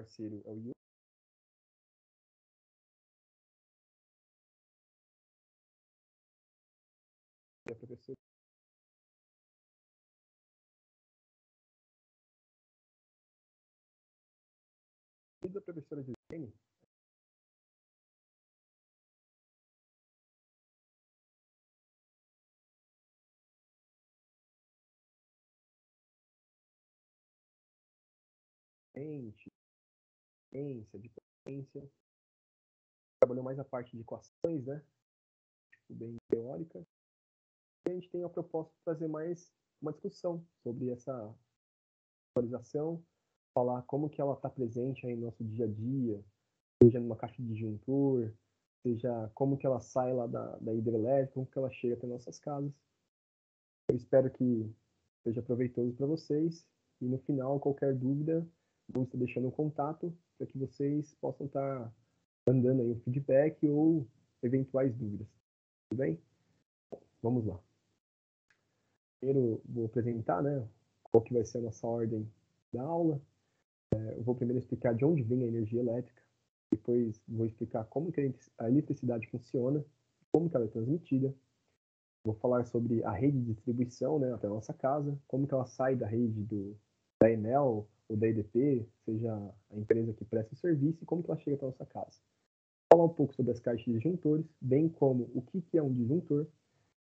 parceiro é o Yu. E a professora. E a professora Gisele. Ciência, de potência. Trabalhou mais a parte de equações, né? Tipo, bem teórica. E a gente tem a proposta de trazer mais uma discussão sobre essa atualização, falar como que ela está presente aí no nosso dia a dia, seja numa caixa de disjuntor, seja como que ela sai lá da hidrelétrica, como que ela chega até nossas casas. Eu espero que seja proveitoso para vocês e no final, qualquer dúvida, vou estar deixando um contato para que vocês possam estar mandando aí um feedback ou eventuais dúvidas. Tudo bem? Vamos lá. Primeiro, vou apresentar, né, qual que vai ser a nossa ordem da aula. Eu vou primeiro explicar de onde vem a energia elétrica, depois vou explicar como que a eletricidade funciona, como que ela é transmitida. Vou falar sobre a rede de distribuição, né, até a nossa casa, como que ela sai da rede da Enel ou da EDP, seja a empresa que presta o serviço, e como que ela chega até a nossa casa. Vou falar um pouco sobre as caixas de disjuntores, bem como o que é um disjuntor.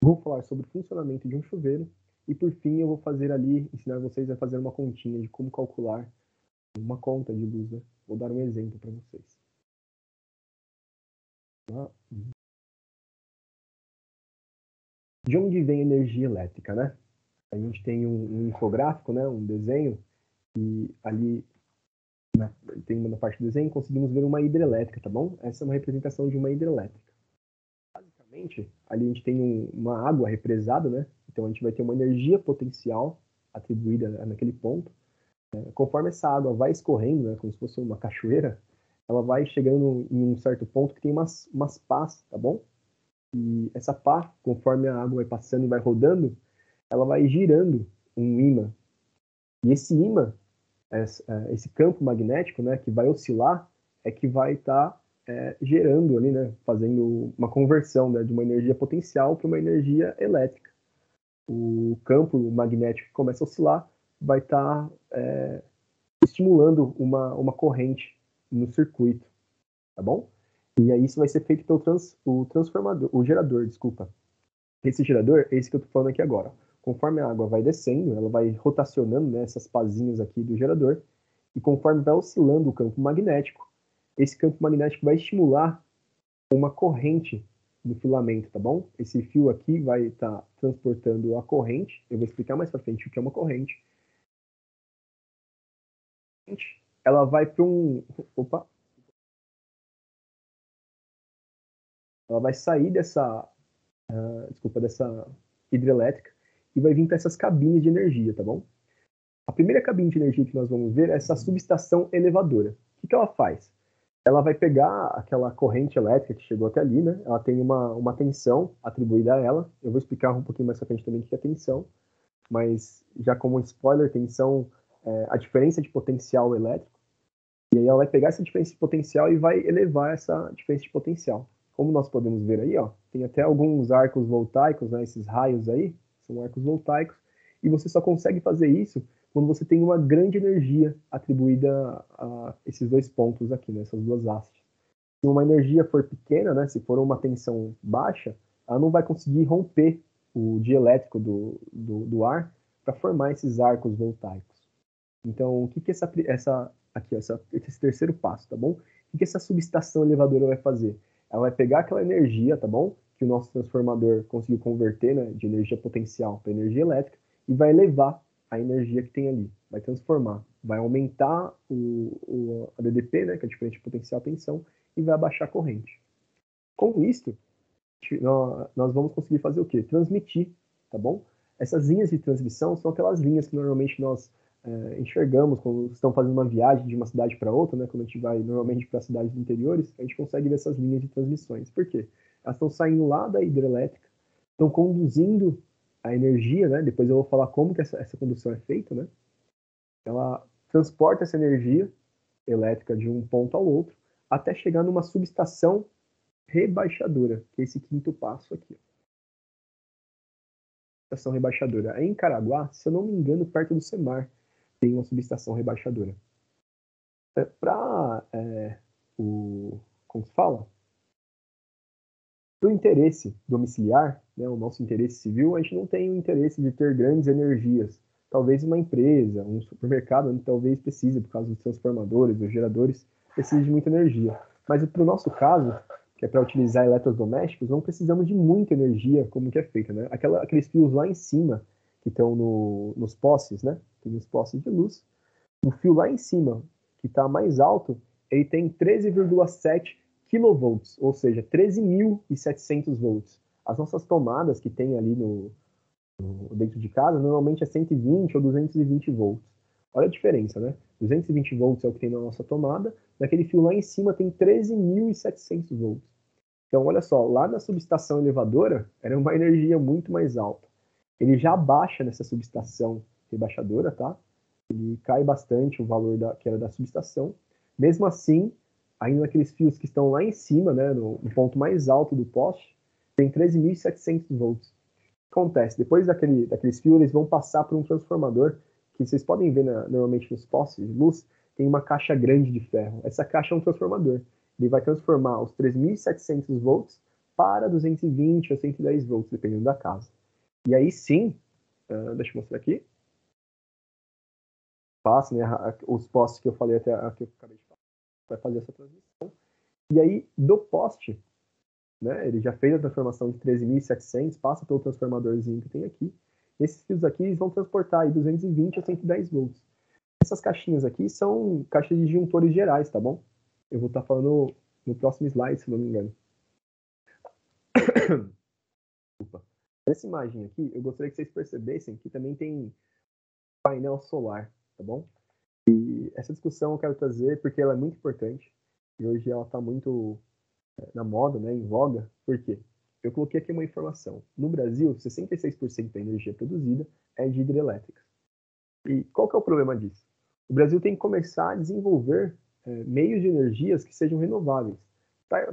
Vou falar sobre o funcionamento de um chuveiro. E por fim eu vou fazer ali, ensinar vocês a fazer uma continha de como calcular uma conta de luz, né? Vou dar um exemplo para vocês. De onde vem a energia elétrica, né? A gente tem um infográfico, né? Um desenho, e ali tem uma parte do desenho, conseguimos ver uma hidrelétrica, tá bom? Essa é uma representação de uma hidrelétrica. Basicamente, ali a gente tem uma água represada, né? Então a gente vai ter uma energia potencial atribuída naquele ponto. Conforme essa água vai escorrendo, né, como se fosse uma cachoeira, ela vai chegando em um certo ponto que tem umas pás, tá bom? E essa pá, conforme a água vai passando e vai rodando, ela vai girando um ímã. E esse ímã, esse campo magnético, né, que vai oscilar, é que vai estar gerando ali, né, fazendo uma conversão, né, de uma energia potencial para uma energia elétrica. O campo magnético que começa a oscilar vai estar estimulando uma corrente no circuito, tá bom? E aí isso vai ser feito pelo transformador, o gerador, desculpa. Esse gerador é esse que eu estou falando aqui agora. Conforme a água vai descendo, ela vai rotacionando, né, essas pazinhas aqui do gerador, e conforme vai oscilando o campo magnético, esse campo magnético vai estimular uma corrente no filamento, tá bom? Esse fio aqui vai estar transportando a corrente, eu vou explicar mais para frente o que é uma corrente. Ela vai para opa, ela vai sair dessa hidrelétrica e vai vir para essas cabines de energia, tá bom? A primeira cabine de energia que nós vamos ver é essa subestação elevadora. O que ela faz? Ela vai pegar aquela corrente elétrica que chegou até ali, né? Ela tem uma tensão atribuída a ela. Eu vou explicar um pouquinho mais pra frente também o que é tensão, mas já como um spoiler, tensão é a diferença de potencial elétrico. E aí ela vai pegar essa diferença de potencial e vai elevar essa diferença de potencial. Como nós podemos ver aí, ó, tem até alguns arcos voltaicos, né, esses raios aí, são arcos voltaicos, e você só consegue fazer isso quando você tem uma grande energia atribuída a esses dois pontos aqui, né, essas duas hastes. Se uma energia for pequena, né, se for uma tensão baixa, ela não vai conseguir romper o dielétrico do ar para formar esses arcos voltaicos. Então, o que esse terceiro passo, tá bom? O que essa subestação elevadora vai fazer? Ela vai pegar aquela energia, tá bom? Que o nosso transformador conseguiu converter, né, de energia potencial para energia elétrica e vai elevar a energia que tem ali, vai transformar, vai aumentar a DDP, né, que é a diferença de potencial tensão, e vai abaixar a corrente. Com isso, nós vamos conseguir fazer o quê? Transmitir, tá bom? Essas linhas de transmissão são aquelas linhas que normalmente nós enxergamos quando estão fazendo uma viagem de uma cidade para outra, né? Quando a gente vai normalmente para cidades do interiores, a gente consegue ver essas linhas de transmissões. Por quê? Elas estão saindo lá da hidrelétrica, estão conduzindo a energia, né? Depois eu vou falar como que essa condução é feita, né? Ela transporta essa energia elétrica de um ponto ao outro, até chegar numa subestação rebaixadora, que é esse quinto passo aqui. Subestação rebaixadora. Aí em Caraguá, se eu não me engano, perto do Semar, tem uma subestação rebaixadora. Para como se fala? Do interesse domiciliar, né, o nosso interesse civil, a gente não tem o interesse de ter grandes energias. Talvez uma empresa, um supermercado, talvez precise, por causa dos transformadores, dos geradores, precise de muita energia. Mas para o nosso caso, que é para utilizar eletrodomésticos, não precisamos de muita energia, como que é feita, né? Aqueles fios lá em cima, que estão nos postes, né? Tem os postes de luz. O fio lá em cima, que está mais alto, ele tem 13,7 kV, ou seja, 13.700 volts. As nossas tomadas que tem ali dentro de casa, normalmente é 120 ou 220 volts. Olha a diferença, né? 220 volts é o que tem na nossa tomada, naquele fio lá em cima tem 13.700 volts. Então, olha só, lá na subestação elevadora, era uma energia muito mais alta. Ele já baixa nessa subestação rebaixadora, tá? Ele cai bastante o valor que era da subestação. Mesmo assim, ainda naqueles fios que estão lá em cima, né, no ponto mais alto do poste, tem 13.700 volts. O que acontece? Depois daqueles fios, eles vão passar por um transformador, que vocês podem ver normalmente nos postes de luz, tem uma caixa grande de ferro. Essa caixa é um transformador. Ele vai transformar os 3.700 volts para 220 ou 110 volts, dependendo da casa. E aí sim, deixa eu mostrar aqui, passa, né, os postes que eu falei até que eu acabei de falar, vai fazer essa transição. E aí, do poste, né, ele já fez a transformação de 13.700, passa pelo transformadorzinho que tem aqui. Esses fios aqui eles vão transportar aí 220 a 110 volts. Essas caixinhas aqui são caixas de disjuntores gerais, tá bom? Eu vou estar falando no próximo slide, se não me engano. Desculpa. Nessa imagem aqui, eu gostaria que vocês percebessem que também tem painel solar, tá bom? E essa discussão eu quero trazer porque ela é muito importante. E hoje ela está muito na moda, né, em voga. Por quê? Eu coloquei aqui uma informação. No Brasil, 66% da energia produzida é de hidrelétricas. E qual que é o problema disso? O Brasil tem que começar a desenvolver meios de energias que sejam renováveis,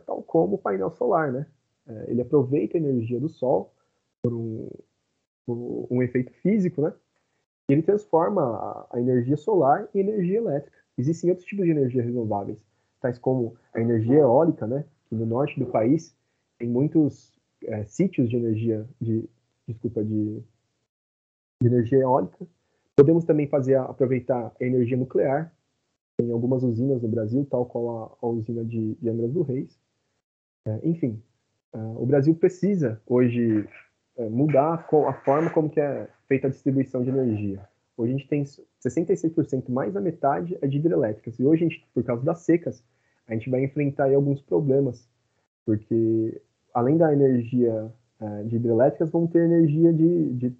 tal como o painel solar, né? Ele aproveita a energia do sol por um efeito físico, né? E ele transforma a energia solar em energia elétrica. Existem outros tipos de energia renováveis, tais como a energia eólica, né? Que no norte do país tem muitos sítios de energia, de energia eólica. Podemos também aproveitar a energia nuclear. Tem algumas usinas no Brasil, tal qual a usina de Angra dos Reis. Enfim, o Brasil precisa hoje mudar a forma como que é feita a distribuição de energia. Hoje a gente tem 66%, mais da metade é de hidrelétricas. E hoje, por causa das secas, a gente vai enfrentar aí alguns problemas, porque além da energia de hidrelétricas, vão ter energia de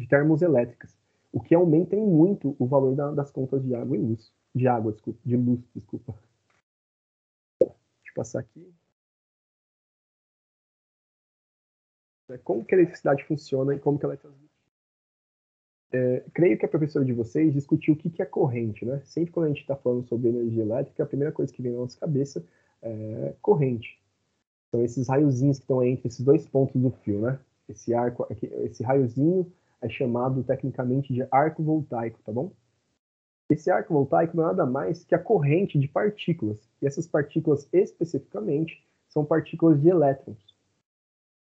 termoelétricas, o que aumenta em muito o valor das contas de água e luz. De luz, desculpa. Deixa eu passar aqui. Como que a eletricidade funciona e como que ela é transmitida. Creio que a professora de vocês discutiu o que é corrente, né? Sempre quando a gente está falando sobre energia elétrica, a primeira coisa que vem na nossa cabeça é corrente. São esses raiozinhos que estão entre esses dois pontos do fio, né? Esse raiozinho é chamado tecnicamente de arco voltaico, tá bom? Esse arco voltaico não é nada mais que a corrente de partículas. E essas partículas, especificamente, são partículas de elétrons.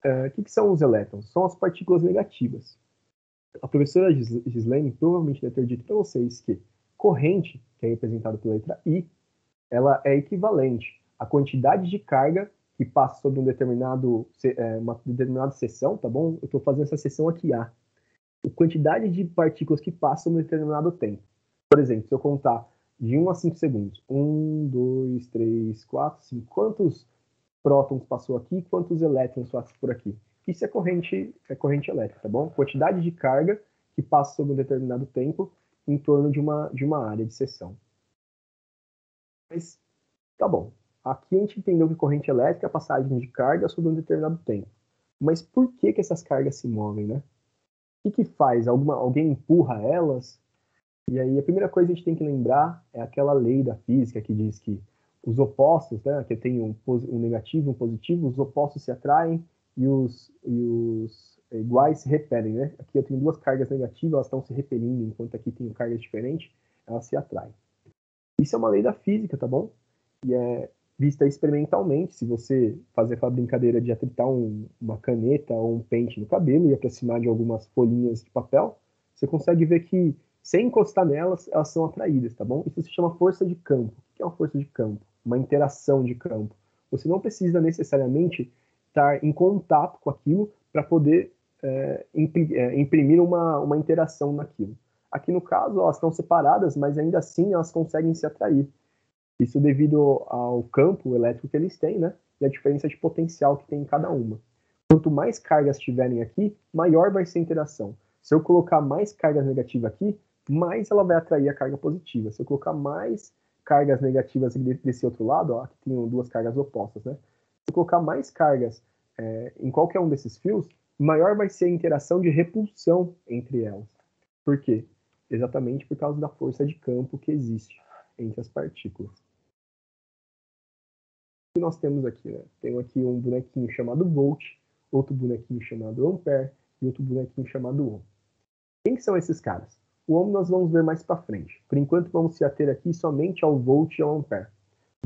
O que são os elétrons? São as partículas negativas. A professora Gislaine provavelmente deve ter dito para vocês que corrente, que é representada pela letra I, ela é equivalente à quantidade de carga que passa sobre uma determinada seção, tá bom? Eu estou fazendo essa seção aqui A. A quantidade de partículas que passam em um determinado tempo. Por exemplo, se eu contar de 1 a 5 segundos, 1, 2, 3, 4, 5, quantos prótons passou aqui, quantos elétrons passam por aqui? Isso é corrente elétrica, tá bom? Quantidade de carga que passa sobre um determinado tempo em torno de uma área de seção. Mas, tá bom. Aqui a gente entendeu que corrente elétrica é a passagem de carga sobre um determinado tempo. Mas por que essas cargas se movem, né? O que faz? Alguém empurra elas? E aí a primeira coisa que a gente tem que lembrar é aquela lei da física que diz que os opostos, né, que eu tenho um negativo e um positivo, os opostos se atraem e os iguais se repelem, né? Aqui eu tenho duas cargas negativas, elas estão se repelindo, enquanto aqui tenho cargas diferentes, elas se atraem. Isso é uma lei da física, tá bom? E é vista experimentalmente, se você fazer aquela brincadeira de atritar uma caneta ou um pente no cabelo e aproximar de algumas folhinhas de papel, você consegue ver que, sem encostar nelas, elas são atraídas, tá bom? Isso se chama força de campo. O que é uma força de campo? Uma interação de campo. Você não precisa necessariamente estar em contato com aquilo para poder imprimir uma interação naquilo. Aqui no caso, elas estão separadas, mas ainda assim elas conseguem se atrair. Isso devido ao campo elétrico que eles têm, né? E a diferença de potencial que tem em cada uma. Quanto mais cargas tiverem aqui, maior vai ser a interação. Se eu colocar mais cargas negativas aqui, mais ela vai atrair a carga positiva. Se eu colocar mais cargas negativas desse outro lado, ó, aqui tem duas cargas opostas, né? Se eu colocar mais cargas em qualquer um desses fios, maior vai ser a interação de repulsão entre elas. Por quê? Exatamente por causa da força de campo que existe entre as partículas. Que nós temos aqui, né? Tem aqui um bonequinho chamado volt, outro bonequinho chamado ampere e outro bonequinho chamado ohm. Quem que são esses caras? O ohm nós vamos ver mais para frente. Por enquanto vamos se ater aqui somente ao volt e ao ampere.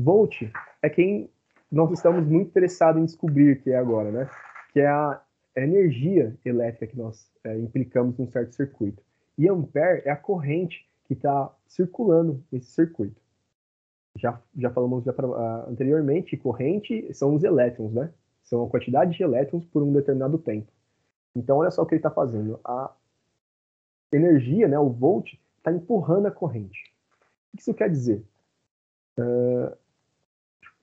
Volt é quem nós estamos muito interessados em descobrir que é agora, né? Que é a energia elétrica que nós implicamos num certo circuito. E ampere é a corrente que está circulando nesse circuito. Já falamos anteriormente, corrente são os elétrons, né? São a quantidade de elétrons por um determinado tempo. Então, olha só o que ele está fazendo. A energia, né, o volt, está empurrando a corrente. O que isso quer dizer?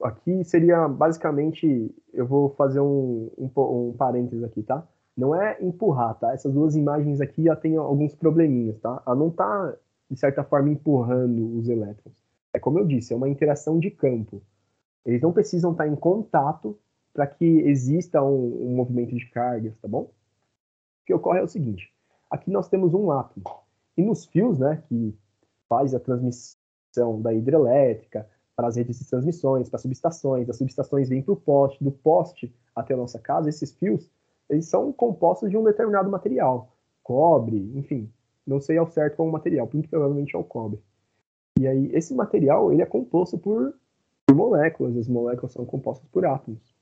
Aqui seria, basicamente, eu vou fazer um parênteses aqui, tá? Não é empurrar, tá? Essas duas imagens aqui já tem alguns probleminhas, tá? Ela não está, de certa forma, empurrando os elétrons. É como eu disse, é uma interação de campo. Eles não precisam estar em contato para que exista um movimento de cargas, tá bom? O que ocorre é o seguinte: aqui nós temos um átomo. E nos fios, né, que faz a transmissão da hidrelétrica para as redes de transmissões, para as subestações vêm para o poste, do poste até a nossa casa, esses fios, eles são compostos de um determinado material. Cobre, enfim, não sei ao certo qual é o material, muito provavelmente é o cobre. E aí, esse material, ele é composto por moléculas, as moléculas são compostas por átomos.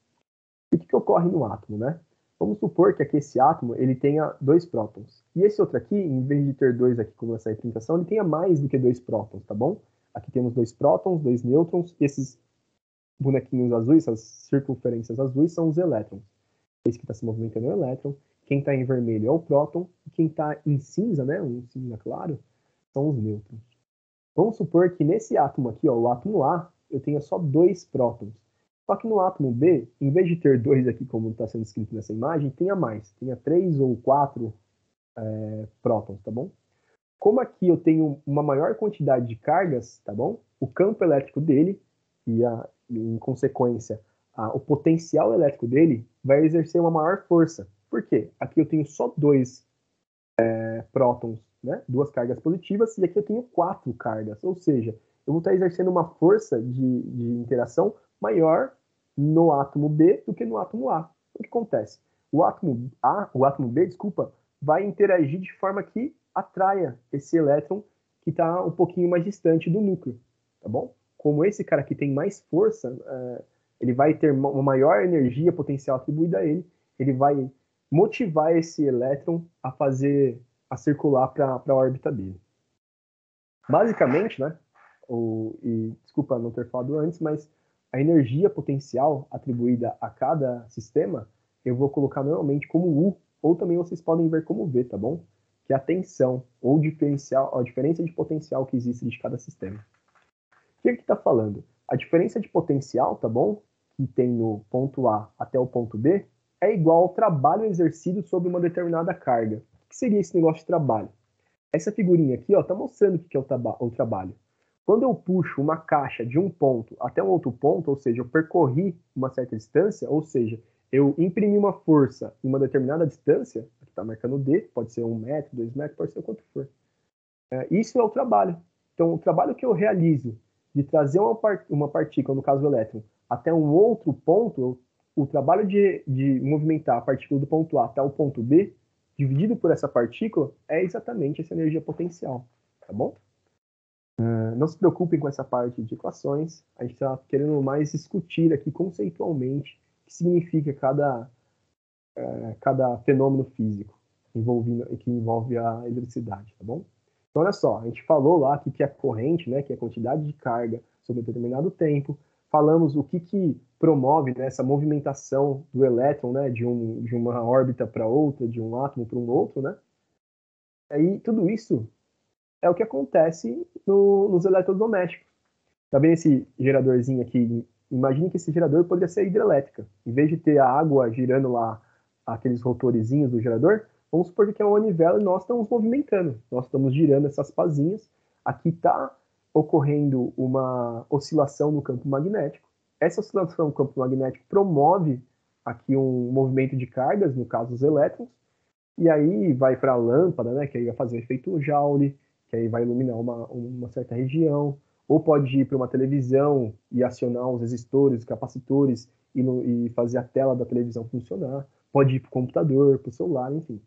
E o que ocorre no átomo, né? Vamos supor que aqui esse átomo ele tenha dois prótons. E esse outro aqui, em vez de ter dois aqui como essa representação, ele tenha mais do que dois prótons, tá bom? Aqui temos dois prótons, dois nêutrons, esses bonequinhos azuis, essas circunferências azuis, são os elétrons. Esse que está se movimentando é o elétron, quem está em vermelho é o próton, e quem está em cinza, né, um cinza claro, são os nêutrons. Vamos supor que nesse átomo aqui, ó, o átomo A, eu tenha só dois prótons. Só que no átomo B, em vez de ter dois aqui, como está sendo escrito nessa imagem, tenha mais. Tenha 3 ou 4 prótons, tá bom? Como aqui eu tenho uma maior quantidade de cargas, tá bom? O campo elétrico dele, em consequência, o potencial elétrico dele, vai exercer uma maior força. Por quê? Aqui eu tenho só dois prótons, né? Duas cargas positivas, e aqui eu tenho 4 cargas. Ou seja, eu vou estar exercendo uma força de interação maior no átomo B do que no átomo A. O que acontece? O átomo B, desculpa, vai interagir de forma que atraia esse elétron que está um pouquinho mais distante do núcleo, tá bom? Como esse cara aqui tem mais força, ele vai ter uma maior energia potencial atribuída a ele, ele vai motivar esse elétron a circular para a órbita dele. Basicamente, né, desculpa não ter falado antes, mas a energia potencial atribuída a cada sistema, eu vou colocar normalmente como U, ou também vocês podem ver como V, tá bom? Que é a tensão, ou a diferença de potencial que existe de cada sistema. O que ele está falando? A diferença de potencial, tá bom? Que tem no ponto A até o ponto B, é igual ao trabalho exercido sobre uma determinada carga. O que seria esse negócio de trabalho? Essa figurinha aqui está mostrando o que é o trabalho. Quando eu puxo uma caixa de um ponto até um outro ponto, ou seja, eu percorri uma certa distância, ou seja, eu imprimi uma força em uma determinada distância, aqui está marcando D, pode ser 1 metro, 2 metros, pode ser quanto for. Isso é o trabalho. Então, o trabalho que eu realizo de trazer uma partícula, no caso o elétron, até um outro ponto, o trabalho de movimentar a partícula do ponto A até o ponto B, dividido por essa partícula, é exatamente essa energia potencial, tá bom? Não se preocupem com essa parte de equações, a gente está querendo mais discutir aqui conceitualmente o que significa cada fenômeno físico que envolve a eletricidade, tá bom? Então, olha só, a gente falou lá que é corrente, né, que é a quantidade de carga sobre um determinado tempo. Falamos o que promove, né, essa movimentação do elétron, né, de uma órbita para outra, de um átomo para um outro, né? Aí, tudo isso é o que acontece nos eletrodomésticos. Tá vendo esse geradorzinho aqui? Imagine que esse gerador poderia ser hidrelétrica. Em vez de ter a água girando lá, aqueles rotorezinhos do gerador, vamos supor que é uma manivela e nós estamos movimentando. Nós estamos girando essas pazinhas. Aqui está ocorrendo uma oscilação no campo magnético. Essa oscilação no campo magnético promove aqui um movimento de cargas, no caso os elétrons, e aí vai para a lâmpada, né, que aí vai fazer o efeito Joule, que aí vai iluminar uma certa região, ou pode ir para uma televisão e acionar os resistores, os capacitores e fazer a tela da televisão funcionar, pode ir para o computador, para o celular, enfim.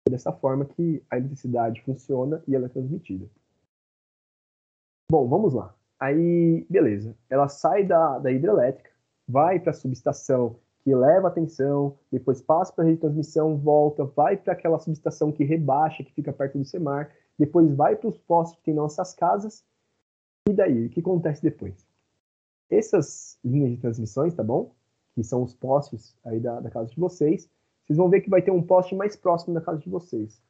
É dessa forma que a eletricidade funciona e ela é transmitida. Bom, vamos lá. Aí, beleza. Ela sai da hidrelétrica, vai para a subestação que leva a tensão, depois passa para a rede de transmissão, volta, vai para aquela subestação que rebaixa, que fica perto do SEMAR, depois vai para os postos que tem nas nossas casas. E daí, o que acontece depois? Essas linhas de transmissões, tá bom? Que são os postes aí da casa de vocês. Vocês vão ver que vai ter um poste mais próximo da casa de vocês.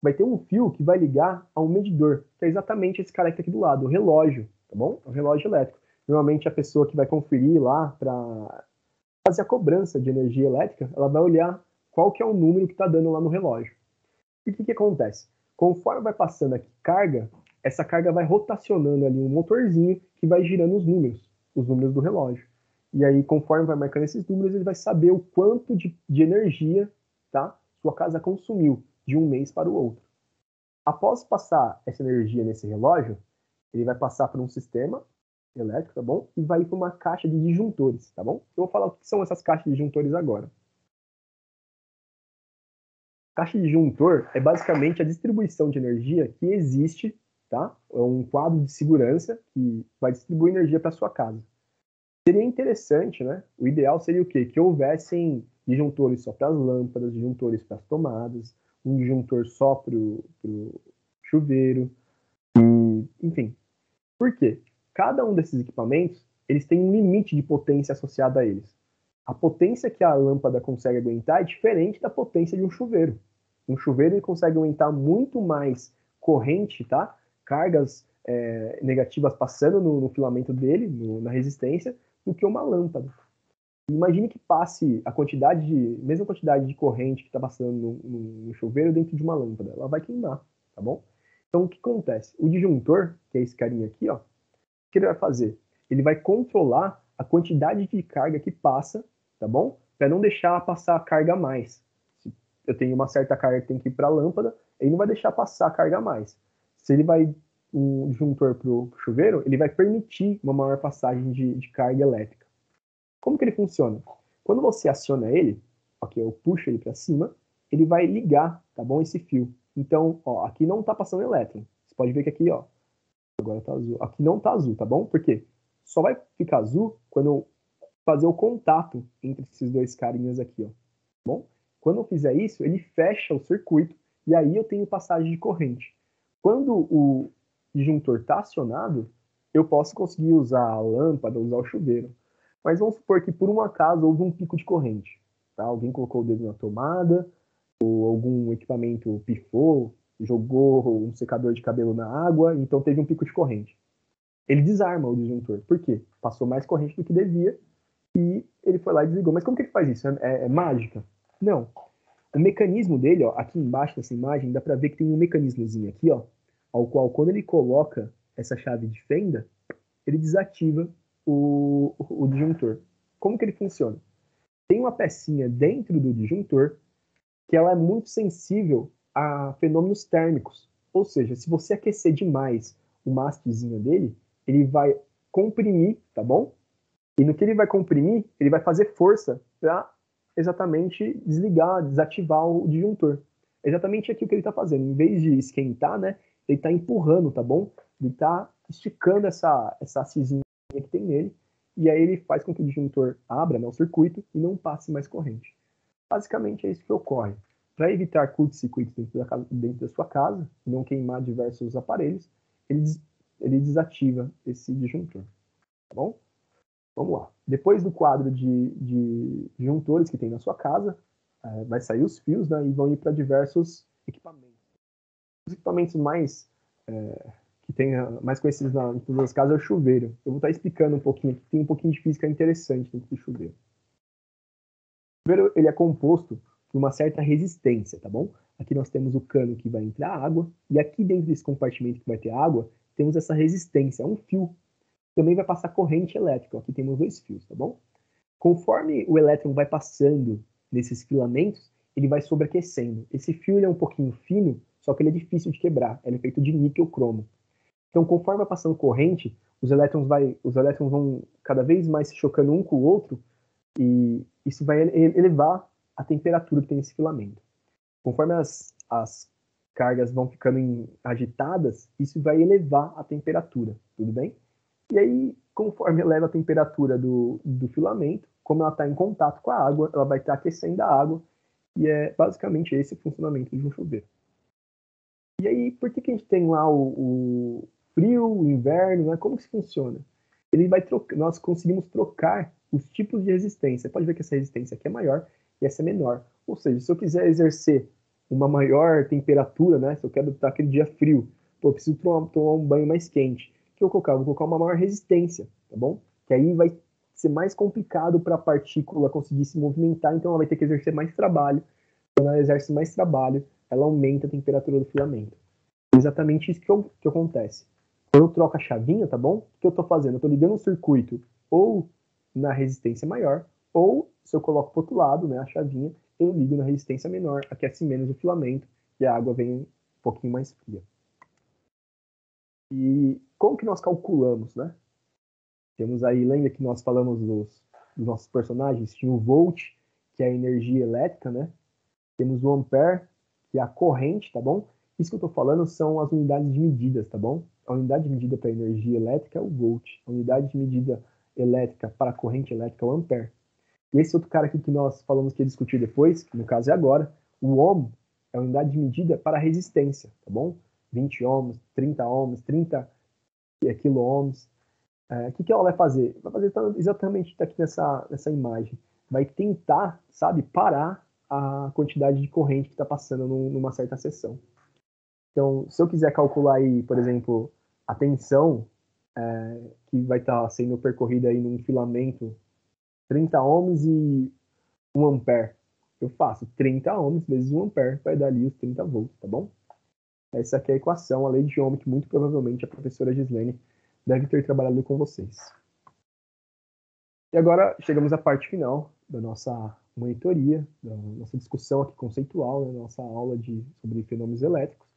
Vai ter um fio que vai ligar a um medidor, que é exatamente esse cara que tá aqui do lado, o relógio, tá bom? É um relógio elétrico. Normalmente a pessoa que vai conferir lá para fazer a cobrança de energia elétrica, ela vai olhar qual que é o número que está dando lá no relógio. E o que acontece? Conforme vai passando aqui carga, essa carga vai rotacionando ali um motorzinho que vai girando os números do relógio. E aí, conforme vai marcando esses números, ele vai saber o quanto de energia, tá, sua casa consumiu de um mês para o outro. Após passar essa energia nesse relógio, ele vai passar por um sistema elétrico, tá bom? E vai ir para uma caixa de disjuntores, tá bom? Eu vou falar o que são essas caixas de disjuntores agora. Caixa de disjuntor é basicamente a distribuição de energia que existe, tá? É um quadro de segurança que vai distribuir energia para sua casa. Seria interessante, né? O ideal seria o quê? Que houvessem disjuntores só para as lâmpadas, disjuntores para as tomadas, um disjuntor só para o chuveiro, enfim. Por quê? Cada um desses equipamentos, eles têm um limite de potência associado a eles. A potência que a lâmpada consegue aguentar é diferente da potência de um chuveiro. Um chuveiro ele consegue aguentar muito mais corrente, tá? Cargas negativas passando no filamento dele, na resistência, do que uma lâmpada. Imagine que passe mesma quantidade de corrente que está passando no chuveiro dentro de uma lâmpada. Ela vai queimar, tá bom? Então, o que acontece? O disjuntor, que é esse carinha aqui, ó, o que ele vai fazer? Ele vai controlar a quantidade de carga que passa, tá bom? Para não deixar passar a carga a mais. Se eu tenho uma certa carga que tem que ir para a lâmpada, ele não vai deixar passar a carga a mais. Se ele vai um disjuntor para o chuveiro, ele vai permitir uma maior passagem de carga elétrica. Como que ele funciona? Quando você aciona ele, ok, eu puxo ele para cima, ele vai ligar, tá bom, esse fio. Então, ó, aqui não está passando elétron. Você pode ver que aqui, ó, agora tá azul. Aqui não tá azul, tá bom? Por quê? Só vai ficar azul quando eu fazer o contato entre esses dois carinhas aqui, ó. Tá bom? Quando eu fizer isso, ele fecha o circuito e aí eu tenho passagem de corrente. Quando o disjuntor está acionado, eu posso conseguir usar a lâmpada, usar o chuveiro. Mas vamos supor que por um acaso houve um pico de corrente. Tá? Alguém colocou o dedo na tomada, ou algum equipamento pifou, jogou um secador de cabelo na água, então teve um pico de corrente. Ele desarma o disjuntor. Por quê? Passou mais corrente do que devia e ele foi lá e desligou. Mas como que ele faz isso? É mágica? Não. O mecanismo dele, ó, aqui embaixo dessa imagem, dá para ver que tem um mecanismozinho aqui, ó, ao qual quando ele coloca essa chave de fenda, ele desativa o disjuntor. Como que ele funciona? Tem uma pecinha dentro do disjuntor que ela é muito sensível a fenômenos térmicos. Ou seja, se você aquecer demais uma hastezinha dele, ele vai comprimir, tá bom? E no que ele vai comprimir, ele vai fazer força para exatamente desligar, desativar o disjuntor. É exatamente aqui o que ele está fazendo. Em vez de esquentar, né, ele está empurrando, tá bom? Ele está esticando essa hastezinha que tem nele, e aí ele faz com que o disjuntor abra, né, o circuito, e não passe mais corrente. Basicamente é isso que ocorre. Para evitar curto-circuitos dentro da sua casa, e não queimar diversos aparelhos, ele desativa esse disjuntor, tá bom? Vamos lá. Depois do quadro de disjuntores que tem na sua casa, vai sair os fios, né, e vão ir para diversos equipamentos. Os equipamentos que tem mais conhecidos em todas as casas é o chuveiro. Eu vou estar explicando um pouquinho aqui, tem um pouquinho de física interessante dentro do chuveiro. O chuveiro ele é composto por uma certa resistência, tá bom? Aqui nós temos o cano que vai entrar água, e aqui dentro desse compartimento que vai ter água, temos essa resistência, um fio. Também vai passar corrente elétrica, aqui temos 2 fios, tá bom? Conforme o elétron vai passando nesses filamentos, ele vai sobreaquecendo. Esse fio ele é um pouquinho fino, só que ele é difícil de quebrar, ele é feito de níquel cromo. Então, conforme vai passando corrente, os elétrons vão cada vez mais se chocando um com o outro, e isso vai elevar a temperatura que tem nesse filamento. Conforme as cargas vão ficando agitadas, isso vai elevar a temperatura, tudo bem? E aí, conforme eleva a temperatura do filamento, como ela está em contato com a água, ela vai estar aquecendo a água, e é basicamente esse o funcionamento de um chuveiro. E aí, por que a gente tem lá o frio, o inverno, né? Como que isso funciona? Nós conseguimos trocar os tipos de resistência. Pode ver que essa resistência aqui é maior e essa é menor. Ou seja, se eu quiser exercer uma maior temperatura, né? Se eu quero estar aquele dia frio, eu preciso tomar um banho mais quente. O que eu vou colocar? Eu vou colocar uma maior resistência, tá bom? Que aí vai ser mais complicado para a partícula conseguir se movimentar, então ela vai ter que exercer mais trabalho. Quando ela exerce mais trabalho, ela aumenta a temperatura do filamento. É exatamente isso que acontece. Quando eu troco a chavinha, tá bom? O que eu estou fazendo? Eu estou ligando um circuito ou na resistência maior, ou se eu coloco para o outro lado, né, a chavinha, eu ligo na resistência menor, aquece menos o filamento e a água vem um pouquinho mais fria. E como que nós calculamos, né? Temos aí, lembra que nós falamos dos nossos personagens? Tinha o volt, que é a energia elétrica, né? Temos o ampere, que é a corrente, tá bom? Isso que eu estou falando são as unidades de medidas, tá bom? A unidade de medida para energia elétrica é o volt. A unidade de medida elétrica para a corrente elétrica é o ampere. E esse outro cara aqui que nós falamos que ia discutir depois, que no caso é agora, o ohm é a unidade de medida para a resistência, tá bom? 20 ohms, 30 ohms, 30 quilo-ohms. O que ela vai fazer? Vai fazer exatamente aqui nessa imagem. Vai tentar, sabe, parar a quantidade de corrente que está passando numa certa seção. Então, se eu quiser calcular aí, por exemplo, a tensão que vai estar sendo percorrida aí num filamento 30 ohms e 1 ampere, eu faço 30 ohms vezes 1 ampere, vai dar ali os 30 volts, tá bom? Essa aqui é a equação, a lei de Ohm, que muito provavelmente a professora Gislene deve ter trabalhado com vocês. E agora chegamos à parte final da nossa monitoria, da nossa discussão aqui conceitual, da nossa aula sobre fenômenos elétricos.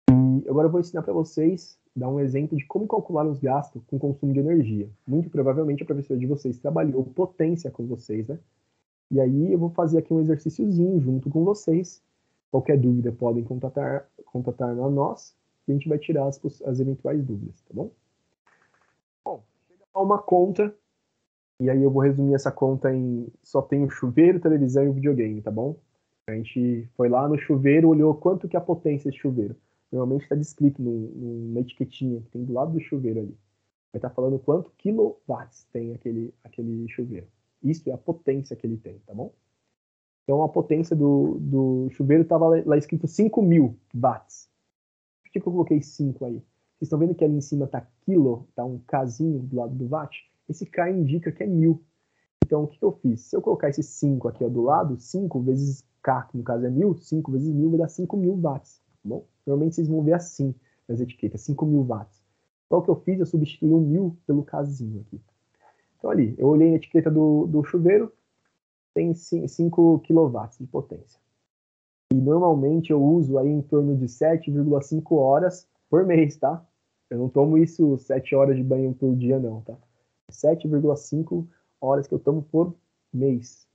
E agora eu vou ensinar para vocês, dar um exemplo de como calcular os gastos com consumo de energia. Muito provavelmente a professora de vocês trabalhou potência com vocês, né? E aí eu vou fazer aqui um exercíciozinho junto com vocês. Qualquer dúvida podem contatar a nós e a gente vai tirar as eventuais dúvidas, tá bom? Bom, chega a uma conta, e aí eu vou resumir essa conta em só tem o chuveiro, televisão e o videogame, tá bom? A gente foi lá no chuveiro, olhou quanto que é a potência desse chuveiro. Normalmente está descrito numa etiquetinha que tem do lado do chuveiro ali. Vai estar falando quanto quilowatts tem aquele chuveiro. Isso é a potência que ele tem, tá bom? Então a potência do chuveiro estava lá escrito 5.000 watts. Por que eu coloquei 5 aí? Vocês estão vendo que ali em cima está quilo, está um Kzinho do lado do watt? Esse K indica que é 1.000. Então o que eu fiz? Se eu colocar esse 5 aqui ó, do lado, 5 vezes K, que no caso é 1.000, 5 vezes 1.000 vai dar 5.000 watts. Tá bom? Normalmente vocês vão ver assim nas etiquetas, 5.000 watts. Então o que eu fiz? Eu substituí o 1.000 pelo Kzinho aqui. Então ali, eu olhei na etiqueta do chuveiro, tem 5 kW de potência. E normalmente eu uso aí em torno de 7,5 horas por mês, tá? Eu não tomo isso 7 horas de banho por dia, não, tá? 7,5 horas que eu tomo por mês.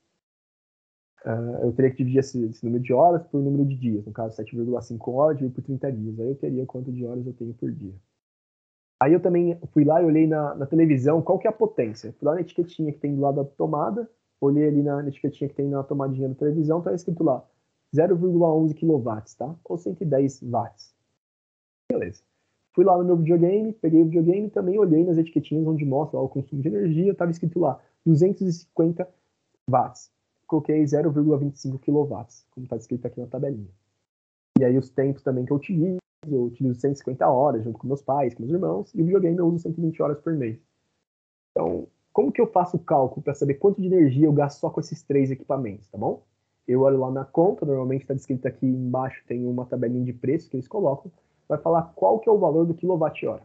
Eu teria que dividir esse número de horas por número de dias. No caso, 7,5 horas dividido por 30 dias. Aí eu teria quanto de horas eu tenho por dia. Aí eu também fui lá e olhei na televisão qual que é a potência. Fui lá na etiquetinha que tem do lado da tomada, olhei ali na etiquetinha que tem na tomadinha da televisão, tá escrito lá 0,11 kW, tá? Ou 110 watts. Beleza. Fui lá no meu videogame, peguei o videogame e também olhei nas etiquetinhas onde mostra lá o consumo de energia, estava escrito lá 250 watts. Coloquei 0,25 kW, como está escrito aqui na tabelinha. E aí os tempos também que eu utilizo 150 horas junto com meus pais, com meus irmãos, e o videogame eu uso 120 horas por mês. Então, como que eu faço o cálculo para saber quanto de energia eu gasto só com esses 3 equipamentos, tá bom? Eu olho lá na conta, normalmente está descrito aqui embaixo, tem uma tabelinha de preço que eles colocam, vai falar qual que é o valor do quilowatt-hora.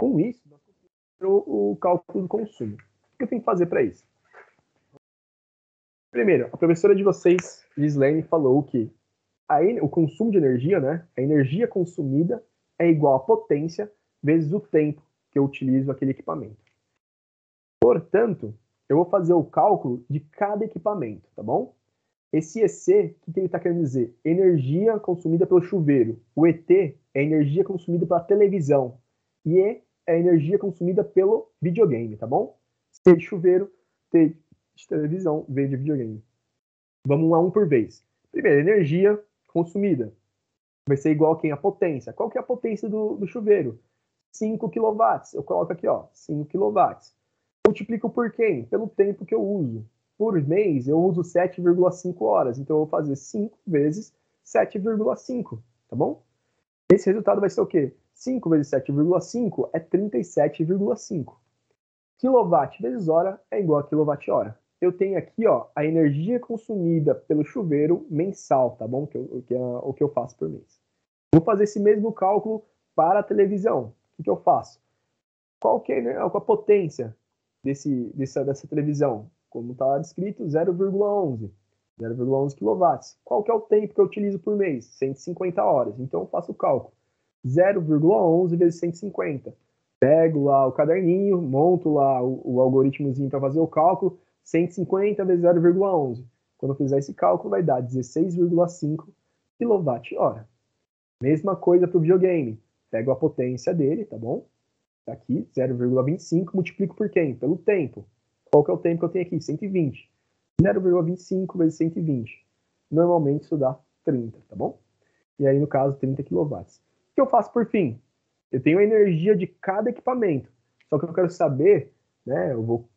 Com isso, nós conseguimos o cálculo do consumo. O que eu tenho que fazer para isso? Primeiro, a professora de vocês, Gislaine, falou que o consumo de energia, né, a energia consumida é igual à potência vezes o tempo que eu utilizo aquele equipamento. Portanto, eu vou fazer o cálculo de cada equipamento, tá bom? Esse EC, o que ele está querendo dizer? Energia consumida pelo chuveiro. O ET é energia consumida pela televisão. E E é energia consumida pelo videogame, tá bom? C de chuveiro, T de televisão, V de videogame. Vamos lá um por vez. Primeiro, energia consumida. Vai ser igual a quem? A potência. Qual que é a potência do chuveiro? 5 kW. Eu coloco aqui, ó, 5 kW. Multiplico por quem? Pelo tempo que eu uso. Por mês, eu uso 7,5 horas. Então, eu vou fazer 5 vezes 7,5, tá bom? Esse resultado vai ser o quê? 5 vezes 7,5 é 37,5. Quilowatt vezes hora é igual a quilowatt-hora. Eu tenho aqui, ó, a energia consumida pelo chuveiro mensal, tá bom? O que eu faço por mês. Vou fazer esse mesmo cálculo para a televisão. O que eu faço? Qual que é a potência dessa televisão? Como está descrito, 0,11. 0,11 kW. Qual que é o tempo que eu utilizo por mês? 150 horas. Então eu faço o cálculo. 0,11 vezes 150. Pego lá o caderninho, monto lá o algoritmozinho para fazer o cálculo. 150 vezes 0,11. Quando eu fizer esse cálculo, vai dar 16,5 kWh. Mesma coisa para o videogame. Pego a potência dele, tá bom? Tá aqui, 0,25, multiplico por quem? Pelo tempo. Qual que é o tempo que eu tenho aqui? 120. 0,25 vezes 120. Normalmente isso dá 30, tá bom? E aí, no caso, 30 kW. O que eu faço por fim? Eu tenho a energia de cada equipamento. Só que eu quero saber, né? Eu vou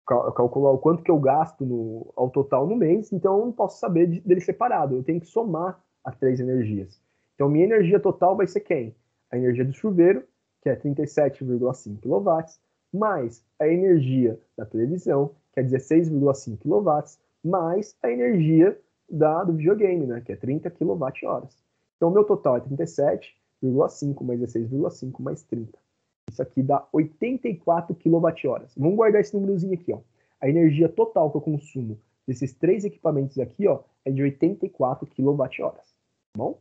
calcular o quanto que eu gasto ao total no mês, então eu não posso saber dele separado. Eu tenho que somar as 3 energias. Então, minha energia total vai ser quem? A energia do chuveiro, que é 37,5 kW, mais a energia da televisão, que é 16,5 kW, mais a energia do videogame, né, que é 30 kWh. Então, o meu total é 37,5 mais 16,5 mais 30. Isso aqui dá 84 kWh. Vamos guardar esse númerozinho aqui, ó. A energia total que eu consumo desses 3 equipamentos aqui, ó, é de 84 kWh. Tá bom?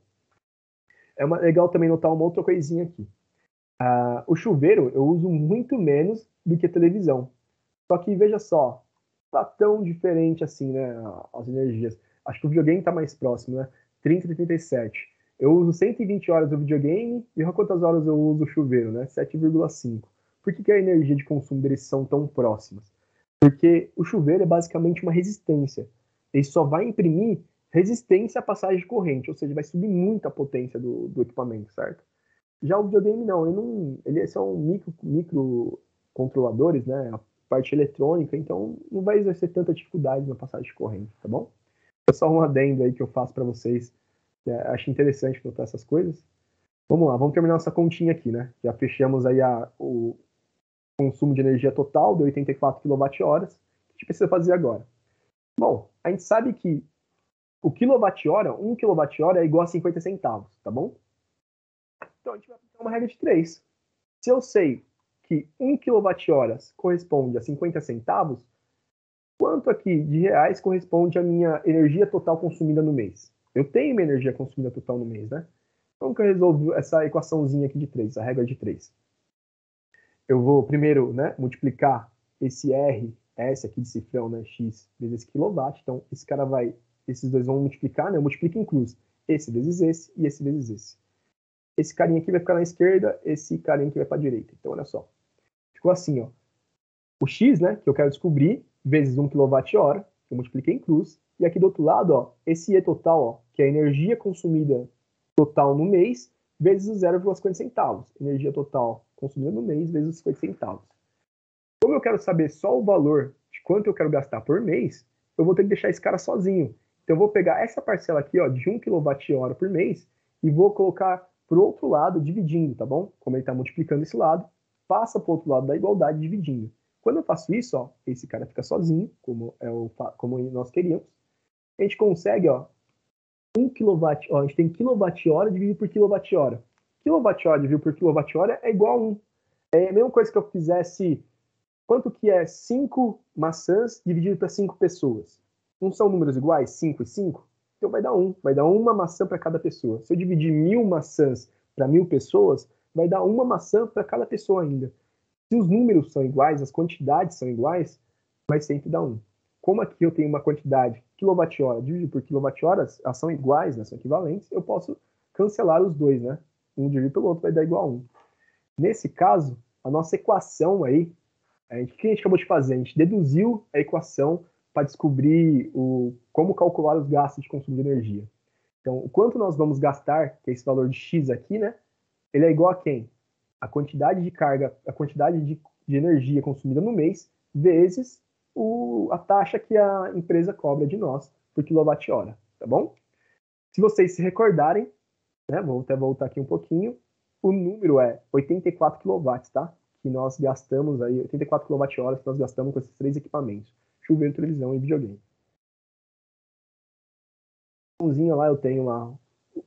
Legal também notar uma outra coisinha aqui. O chuveiro eu uso muito menos do que a televisão. Só que veja só, tá tão diferente assim, né, as energias. Acho que o videogame tá mais próximo, né? 30 e 37. Eu uso 120 horas do videogame e olha quantas horas eu uso o chuveiro, né? 7,5. Por que a energia de consumo deles são tão próximas? Porque o chuveiro é basicamente uma resistência. Ele só vai imprimir resistência à passagem de corrente, ou seja, vai subir muito a potência do equipamento, certo? Já o videogame não, eles são microcontroladores, né? A parte eletrônica, então não vai exercer tanta dificuldade na passagem de corrente, tá bom? É só um adendo aí que eu faço para vocês. Acho interessante notar essas coisas. Vamos lá, vamos terminar nossa continha aqui, né? Já fechamos aí o consumo de energia total de 84 kWh. O que a gente precisa fazer agora? Bom, a gente sabe que o quilowatt-hora, 1 kWh é igual a 50 centavos, tá bom? Então a gente vai aplicar uma regra de 3. Se eu sei que 1 kWh corresponde a 50 centavos, quanto aqui de reais corresponde à minha energia total consumida no mês? Eu tenho minha energia consumida total no mês, né? Como que eu resolvo essa equaçãozinha aqui de 3, a regra de 3? Eu vou primeiro, né, multiplicar esse R, S aqui de cifrão, né, X vezes esse quilowatt. Então, esses dois vão multiplicar, né? Eu multiplico em cruz. Esse vezes esse e esse vezes esse. Esse carinha aqui vai ficar na esquerda, esse carinha aqui vai para a direita. Então, olha só. Ficou assim, ó. O X, né, que eu quero descobrir, vezes 1 kWh, que eu multipliquei em cruz. E aqui do outro lado, ó, esse E total, ó, que é a energia consumida total no mês, vezes os 0,50 centavos. Energia total consumida no mês, vezes os 50 centavos. Como eu quero saber só o valor de quanto eu quero gastar por mês, eu vou ter que deixar esse cara sozinho. Então eu vou pegar essa parcela aqui, ó, de 1 kWh por mês e vou colocar para o outro lado dividindo, tá bom? Como ele está multiplicando esse lado, passa para o outro lado da igualdade dividindo. Quando eu faço isso, ó, esse cara fica sozinho, como nós queríamos. A gente consegue, ó, 1 kW, ó, a gente tem kWh dividido por kWh. KWh dividido por kWh é igual a 1. É a mesma coisa que eu fizesse. Quanto que é 5 maçãs dividido para 5 pessoas? Não são números iguais, 5 e 5? Então vai dar 1. Vai dar uma maçã para cada pessoa. Se eu dividir 1.000 maçãs para 1.000 pessoas, vai dar uma maçã para cada pessoa ainda. Se os números são iguais, as quantidades são iguais, vai sempre dar 1. Como aqui eu tenho uma quantidade quilowatt-hora dividido por quilowatt-horas, elas são iguais, né, são equivalentes, eu posso cancelar os dois, né? Um dividido pelo outro vai dar igual a 1. Nesse caso, a nossa equação aí, o que a gente acabou de fazer? A gente deduziu a equação para descobrir como calcular os gastos de consumo de energia. Então, o quanto nós vamos gastar, que é esse valor de X aqui, né? Ele é igual a quem? A quantidade de carga, a quantidade de energia consumida no mês, vezes a taxa que a empresa cobra de nós por quilowatt-hora, tá bom? Se vocês se recordarem, né, vou até voltar aqui um pouquinho, o número é 84 kW, tá? Que nós gastamos aí, 84 kWh que nós gastamos com esses três equipamentos: chuveiro, televisão e videogame. Lá eu tenho lá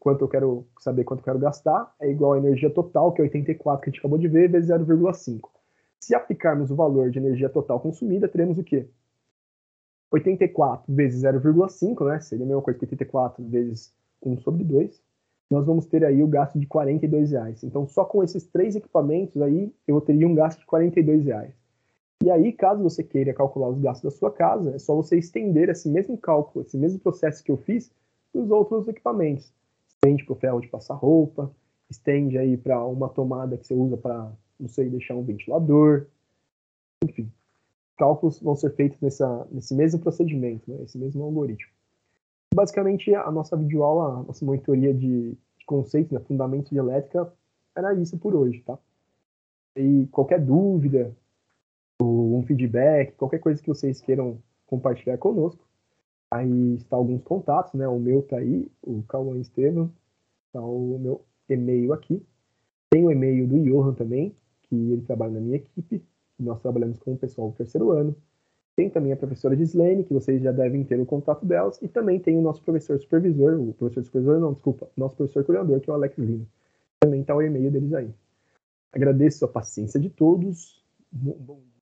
quanto eu quero saber quanto eu quero gastar, é igual a energia total, que é 84 que a gente acabou de ver, vezes 0,5. Se aplicarmos o valor de energia total consumida, teremos o quê? 84 vezes 0,5, né? Seria a mesma coisa que 84 vezes 1 sobre 2. Nós vamos ter aí o gasto de R$42. Então, só com esses três equipamentos aí, eu teria um gasto de R$42. E aí, caso você queira calcular os gastos da sua casa, é só você estender esse mesmo cálculo, esse mesmo processo que eu fiz, para os outros equipamentos. Estende para o ferro de passar roupa, estende aí para uma tomada que você usa para, não sei, deixar um ventilador. Enfim, cálculos vão ser feitos nesse mesmo procedimento, né, esse mesmo algoritmo. Basicamente, a nossa videoaula, a nossa monitoria de conceitos, né, fundamentos de elétrica, era isso por hoje, tá? E qualquer dúvida, ou um feedback, qualquer coisa que vocês queiram compartilhar conosco, aí está alguns contatos, né? O meu tá aí, o Cauã Estevam, tá o meu e-mail aqui. Tem o e-mail do Johan também, que ele trabalha na minha equipe, nós trabalhamos com o pessoal do terceiro ano. Tem também a professora Gislene, que vocês já devem ter o contato delas, e também tem o nosso professor supervisor, o professor supervisor não, desculpa, nosso professor coordenador, que é o Alex Lima. Também está o e-mail deles aí. Agradeço a paciência de todos. Bom dia.